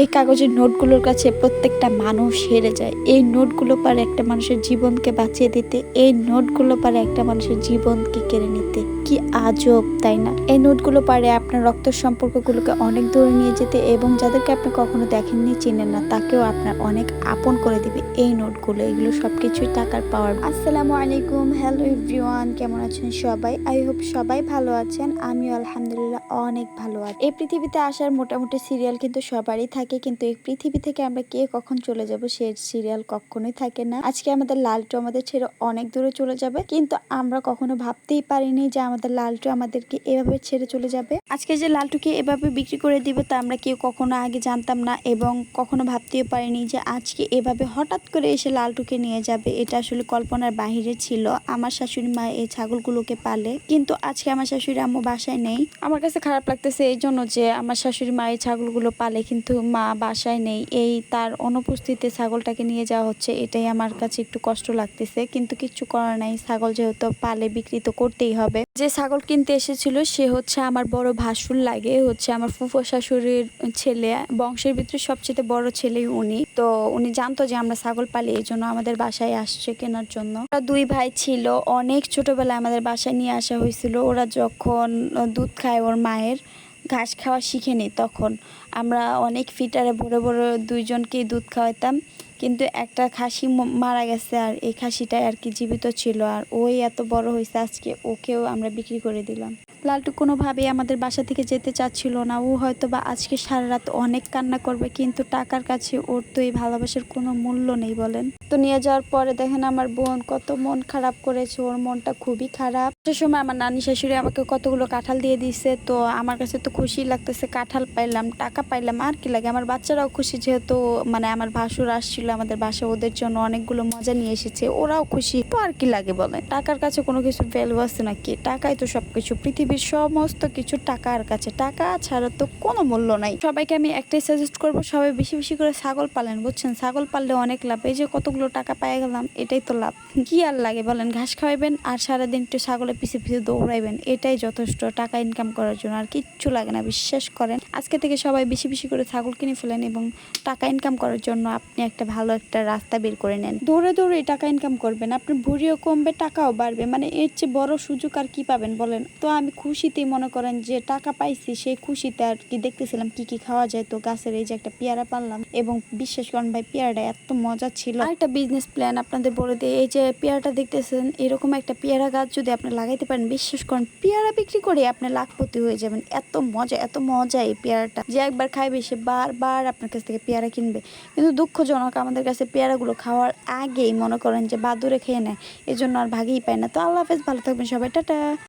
এই কাগজের নোটগুলোর কাছে প্রত্যেকটা মানুষ হেরে যায়। এই নোটগুলো পারে একটা মানুষের জীবনকে বাঁচিয়ে দিতে, এই নোটগুলো পারে একটা মানুষের জীবনকে কেড়ে নিতে। কি আজব, তাই না? এই নোটগুলো পারে আপনার রক্তের সম্পর্কগুলোকে অনেক দূরে নিয়ে যেতে এবং যাদেরকে আপনি কখনো দেখেননি, চিনেন না, তাকেও আপনার অনেক আপন করে দিবে এই নোটগুলো। এগুলো সবকিছুই টাকার পাওয়ার। আসসালামু আলাইকুম, হ্যালো এভরিওয়ান, কেমন আছেন সবাই? আই হোপ সবাই ভালো আছেন। আমিও আলহামদুলিল্লাহ অনেক ভালো আছি। এই পৃথিবীতে আসার মোটামুটি সিরিয়াল কিন্তু সবারই থাকে, কিন্তু এই পৃথিবী থেকে আমরা কে কখন চলে যাব সে সিরিয়াল কখনোই থাকে না। আজকে আমাদের লালটু আমাদের ছেড়ে অনেক দূরে চলে যাবে, কিন্তু আমরা কখনো ভাবতেই পারিনি যে আমাদের লালটু আমাদেরকে এভাবে ছেড়ে চলে যাবে। আজকে যে লালটুকে এভাবে বিক্রি করে দিবে তা আমরা কেউ কখনো আগে জানতাম না এবং কখনো ভাবতেও পারিনি যে আজকে এভাবে হঠাৎ করে এসে লালটুকে নিয়ে যাবে। এটা আসলে কল্পনার বাহিরে ছিল। আমার শাশুড়ি মা এই ছাগলগুলোকে পালে, কিন্তু আজকে আমার শাশুড়ি আম্মু বাসায় নেই। আমার কাছে খারাপ লাগতেছে এই জন্য যে আমার শাশুড়ি মা এই ছাগলগুলো পালে কিন্তু মা বাসায় নেই, এই তার অনুপস্থিতিতে ছাগলটাকে নিয়ে যাওয়া হচ্ছে। এটাই আমার কাছে একটু কষ্ট লাগতেছে, কিন্তু কিচ্ছু করার নাই। ছাগল যেহেতু পালে বিক্রি তো করতেই হবে। যে ছাগল কিনতে এসেছিল সে হচ্ছে আমার বড় ভাসুর লাগে, হচ্ছে আমার ফুফো শাশুড়ির ছেলে। বংশের ভিতরে সবচেয়ে বড় ছেলে উনি। তো উনি জানতো যে আমরা ছাগল পালি, এই জন্য আমাদের বাসায় আসছে কেনার জন্য। ওরা দুই ভাই ছিল, অনেক ছোটবেলায় আমাদের বাসায় নিয়ে আসা হয়েছিল। ওরা যখন দুধ খায় ওর মায়ের, ঘাস খাওয়া শিখেনি, তখন আমরা অনেক ফিটারে ভরে ভরে দুইজনকেই দুধ খাওয়াইতাম। কিন্তু একটা খাসি মারা গেছে, আর এই খাসিটাই আর কি জীবিত ছিল, আর ওই এত বড় হয়েছে আজকে, ওকেও আমরা বিক্রি করে দিলাম। লালটু কোনোভাবেই আমাদের বাসা থেকে যেতে চাচ্ছিল না। ও হয়তো বা আজকে সারা রাত অনেক কান্না করবে, কিন্তু টাকার কাছে ওর তো এই ভালোবাসার কোনো মূল্য নেই বলেন। তো নিয়ে যাওয়ার পরে দেখেন আমার বোন কত মন খারাপ করেছে, ওর মনটা খুবই খারাপ। সে সময় আমার নানি শাশুড়ি আমাকে কতগুলো কাঁঠাল দিয়ে দিছে, তো আমার কাছে তো খুশি লাগতেছে, কাঁঠাল পাইলাম, টাকা পাইলাম, আর কি লাগে। আমার বাচ্চারাও খুশি, যেহেতু মানে আমার ভাসুর আসছিল আমাদের বাসায়, ওদের জন্য অনেকগুলো মজা নিয়ে এসেছে, ওরাও খুশি। তো আর কি লাগে বলেন? টাকার কাছে কোনো কিছুর ভ্যালু আছে নাকি? টাকাই তো সবকিছু। পৃথিবীর সমস্ত কিছু টাকার কাছে, টাকা ছাড়া তো কোনো মূল্য নাই। সবাইকে আমি একটাই সাজেস্ট করবো, সবাই বেশি বেশি করে ছাগল পালেন, বুঝছেন? ছাগল পাললে অনেক লাভ। এই যে কতগুলো টাকা পাই গেলাম, এটাই তো লাভ। কি আর লাগে বলেন? ঘাস খাওয়াইবেন আর সারাদিন একটু ছাগলের পিছে পিছে দৌড়াইবেন, এটাই যথেষ্ট টাকা ইনকাম করার জন্য। আর কিচ্ছু লাগে না, বিশ্বাস করেন। আজকে থেকে সবাই বেশি বেশি করে ছাগল কিনে ফেলেন এবং টাকা ইনকাম করার জন্য আপনি একটা ভালো একটা রাস্তা বের করে নেন। দৌড়ে দৌড়ে টাকা ইনকাম করবেন, আপনার ভুঁড়িও কমবে, টাকাও বাড়বে। মানে এর চেয়ে বড় সুযোগ আর কি পাবেন বলেন? তো আমি খুশিতেই মনে করেন যে টাকা পাইছি, সেই খুশিতে আর কি দেখতেছিলাম কি কি খাওয়া যায়। তো গাছের এই যে একটা পেয়ারা পারলাম, এবং বিশ্বাস করেন ভাই পেয়ারাটা এত মজা ছিল। আর একটা বিজনেস প্ল্যান আপনাদের বলে দিই, এই যে পেয়ারাটা দেখতেছেন, এরকম একটা পেয়ারা গাছ যদি আপনি লাগাইতে পারেন, বিশ্বাস করেন পেয়ারা বিক্রি করে আপনি লাখপতি হয়ে যাবেন। এত মজা, এত মজা এই পেয়ারাটা, যে একবার খাইবে সে বারবার আপনার কাছ থেকে পেয়ারা কিনবে। কিন্তু দুঃখজনক আমাদের কাছে পেয়ারাগুলো খাওয়ার আগেই মনে করেন যে বাদুড়ে খেয়ে নেয়, এজন্য আর ভাগেই পায় না। তো আল্লাহ হাফেজ, ভালো থাকবেন সবাই, টাটা।